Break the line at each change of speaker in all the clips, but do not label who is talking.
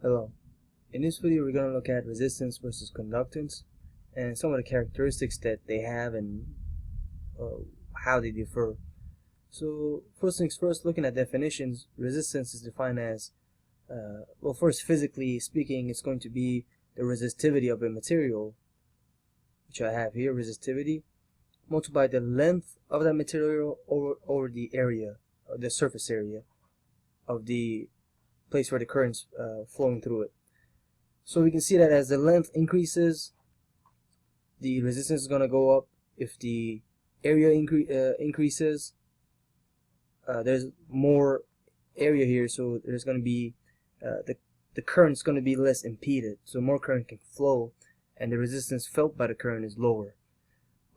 Hello. In this video we're going to look at resistance versus conductance and some of the characteristics that they have and how they differ. So first things first, looking at definitions, resistance is defined as, well, first, physically speaking, it's going to be the resistivity of a material, which I have here, resistivity, multiplied the length of that material over the area, or the surface area of the place where the current's flowing through it. So we can see that as the length increases, the resistance is going to go up. If the area increases, there's more area here, so there's going to be the current's going to be less impeded, so more current can flow, and the resistance felt by the current is lower.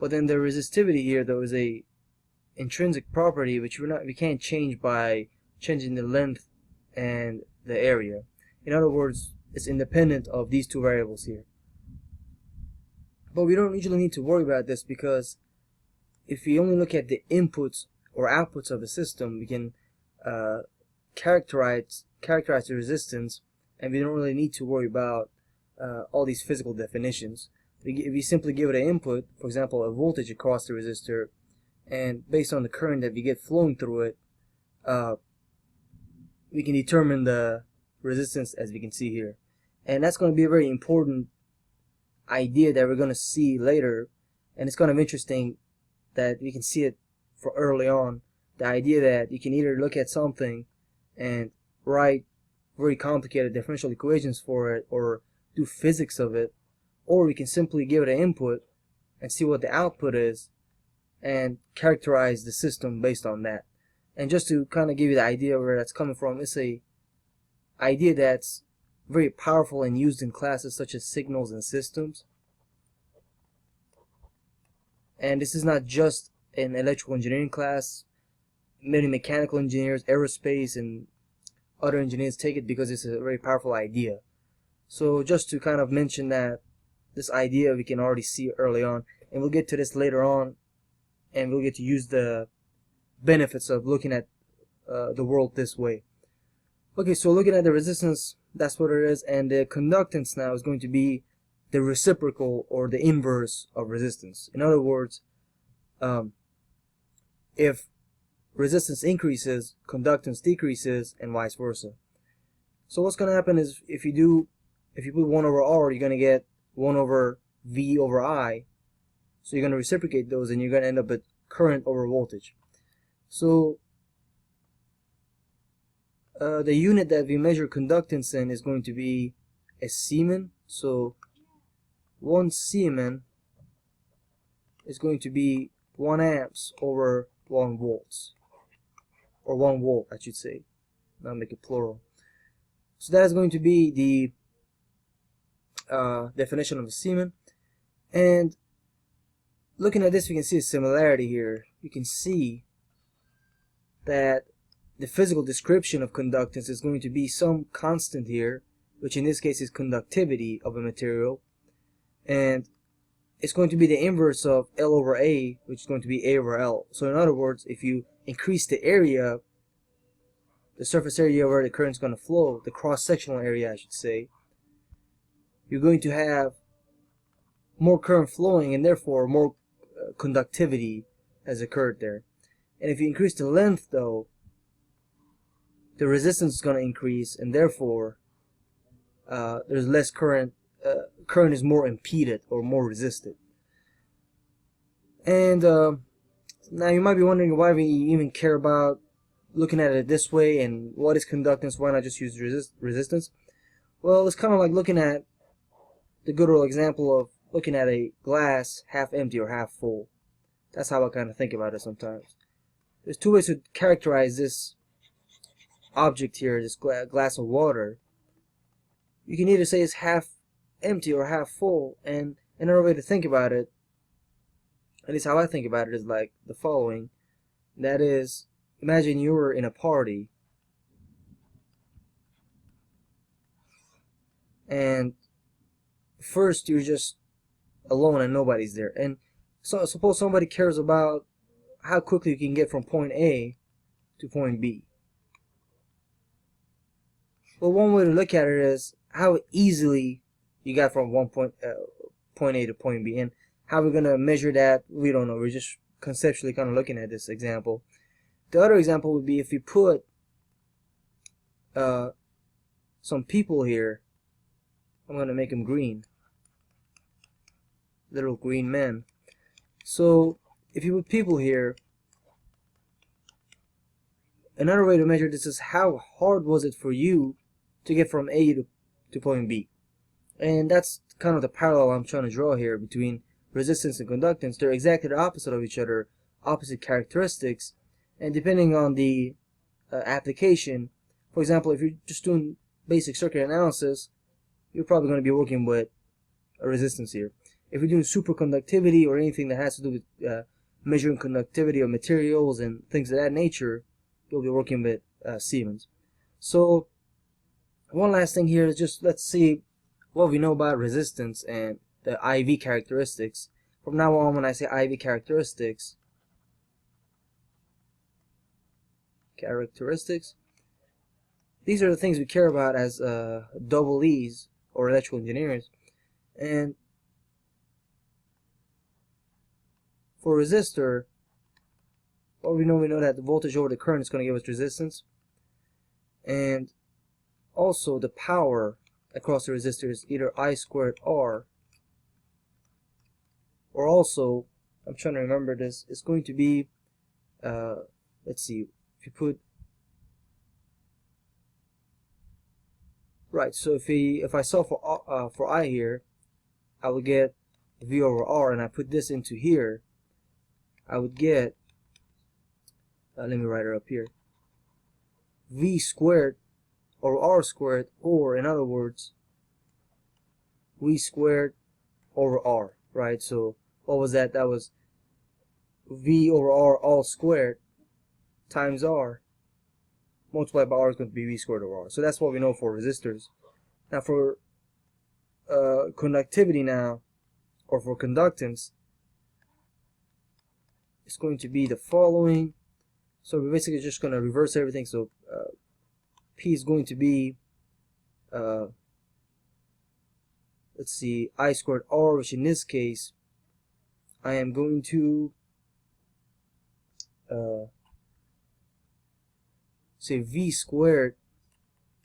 But then the resistivity here, though, is a intrinsic property which we can't change by changing the length and the area. In other words, it's independent of these two variables here. But we don't usually need to worry about this, because if we only look at the inputs or outputs of the system, we can characterize the resistance, and we don't really need to worry about all these physical definitions. If we simply give it an input, for example a voltage across the resistor, and based on the current that we get flowing through it, we can determine the resistance, as we can see here. And that's going to be a very important idea that we're going to see later, and it's kind of interesting that we can see it for early on. The idea that you can either look at something and write very complicated differential equations for it, or do physics of it, or we can simply give it an input and see what the output is and characterize the system based on that. And just to kind of give you the idea where that's coming from, it's a idea that's very powerful and used in classes such as signals and systems. And this is not just an electrical engineering class. Many mechanical engineers, aerospace, and other engineers take it because it's a very powerful idea. So just to kind of mention that this idea we can already see early on, and we'll get to this later on, and we'll get to use the benefits of looking at the world this way. Okay, so looking at the resistance, that's what it is, and the conductance now is going to be the reciprocal or the inverse of resistance. In other words, if resistance increases, conductance decreases, and vice versa. So what's going to happen is, if you put 1 over R, you're going to get 1 over V over I. So you're going to reciprocate those, and you're going to end up with current over voltage. So the unit that we measure conductance in is going to be a Siemen. So 1 Siemen is going to be 1 amps over 1 volts, or 1 volt, I should say. Now make it plural. So that is going to be the definition of a Siemen. And looking at this, we can see a similarity here. You can see that the physical description of conductance is going to be some constant here, which in this case is conductivity of a material, and it's going to be the inverse of L over A, which is going to be A over L. So in other words, if you increase the area, the surface area where the current is going to flow, the cross-sectional area I should say, you're going to have more current flowing, and therefore more conductivity has occurred there. And if you increase the length, though, the resistance is going to increase, and therefore there's less current. Current is more impeded or more resisted. And now you might be wondering why we even care about looking at it this way, and what is conductance, why not just use resistance? Well, it's kind of like looking at the good old example of looking at a glass half empty or half full. That's how I kind of think about it sometimes. There's two ways to characterize this object here, this glass of water. You can either say it's half empty or half full, and another way to think about it, at least how I think about it, is like the following. That is, imagine you were in a party, and first you're just alone and nobody's there, and so suppose somebody cares about how quickly you can get from point A to point B. Well, one way to look at it is how easily you got from point A to point B, and how we're gonna measure that, we don't know. We're just conceptually kind of looking at this example. The other example would be if we put some people here. I'm gonna make them green, little green men. So if you put people here, another way to measure this is how hard was it for you to get from A to point B. And that's kind of the parallel I'm trying to draw here between resistance and conductance. They're exactly the opposite of each other, opposite characteristics, and depending on the application, for example, if you're just doing basic circuit analysis, you're probably going to be working with a resistance here. If you're doing superconductivity or anything that has to do with measuring conductivity of materials and things of that nature, you'll be working with Siemens. So one last thing here is just let's see what we know about resistance and the IV characteristics. From now on, when I say IV characteristics, these are the things we care about as double E's or electrical engineers. And for resistor, what we know that the voltage over the current is going to give us resistance, and also the power across the resistor is either I squared R, or also, I'm trying to remember this, it's going to be, let's see, if you put, right, so if I solve for I here, I would get V over R, and I put this into here, I would get, let me write it up here, V squared or R squared, or in other words, V squared over R, right? So what was that? That was V over R all squared times R multiplied by R is going to be V squared over R. So that's what we know for resistors. Now for conductivity now, or for conductance, it's going to be the following. So we're basically just going to reverse everything. So P is going to be, let's see, I squared R, which in this case, I am going to say V squared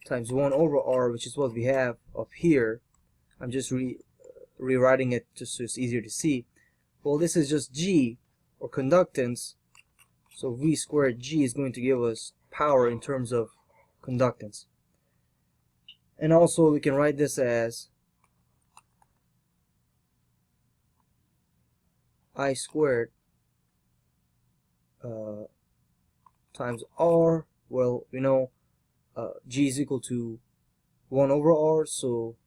times 1 over R, which is what we have up here. I'm just rewriting it just so it's easier to see. Well, this is just G, or conductance. So V squared G is going to give us power in terms of conductance. And also we can write this as I squared times R. Well, we know G is equal to 1 over R, so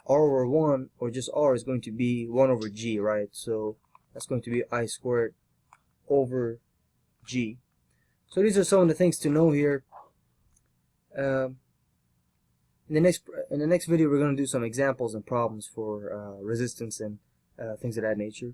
R over 1, or just R, is going to be 1 over G, right? So that's going to be I squared over G. So these are some of the things to know here. In the next video, we're going to do some examples and problems for resistance and things of that nature.